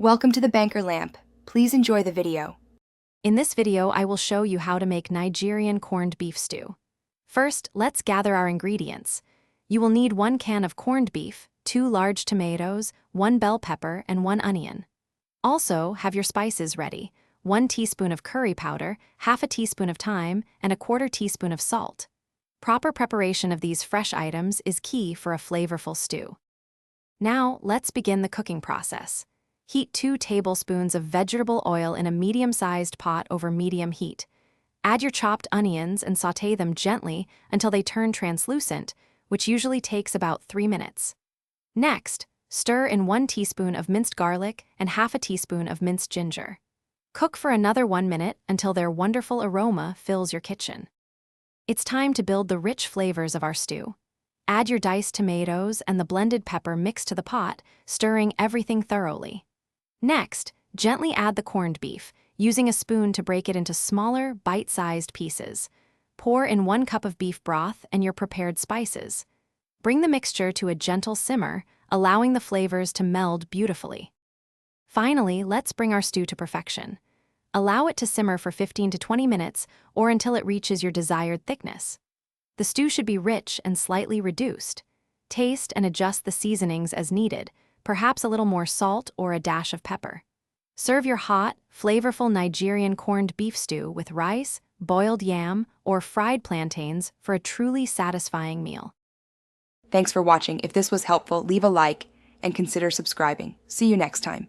Welcome to the Banker Lamp. Please enjoy the video. In this video, I will show you how to make Nigerian corned beef stew. First, let's gather our ingredients. You will need 1 can of corned beef, 2 large tomatoes, 1 bell pepper, and 1 onion. Also, have your spices ready: 1 teaspoon of curry powder, half a teaspoon of thyme, and a 1/4 teaspoon of salt. Proper preparation of these fresh items is key for a flavorful stew. Now, let's begin the cooking process. Heat 2 tablespoons of vegetable oil in a medium-sized pot over medium heat. Add your chopped onions and sauté them gently until they turn translucent, which usually takes about 3 minutes. Next, stir in 1 teaspoon of minced garlic and half a teaspoon of minced ginger. Cook for another 1 minute until their wonderful aroma fills your kitchen. It's time to build the rich flavors of our stew. Add your diced tomatoes and the blended pepper mixed to the pot, stirring everything thoroughly. Next, gently add the corned beef, using a spoon to break it into smaller, bite-sized pieces. Pour in 1 cup of beef broth and your prepared spices. Bring the mixture to a gentle simmer, allowing the flavors to meld beautifully. Finally, let's bring our stew to perfection. Allow it to simmer for 15 to 20 minutes or until it reaches your desired thickness. The stew should be rich and slightly reduced. Taste and adjust the seasonings as needed, perhaps a little more salt or a dash of pepper. Serve your hot, flavorful Nigerian corned beef stew with rice, boiled yam, or fried plantains for a truly satisfying meal. Thanks for watching. If this was helpful, leave a like and consider subscribing. See you next time.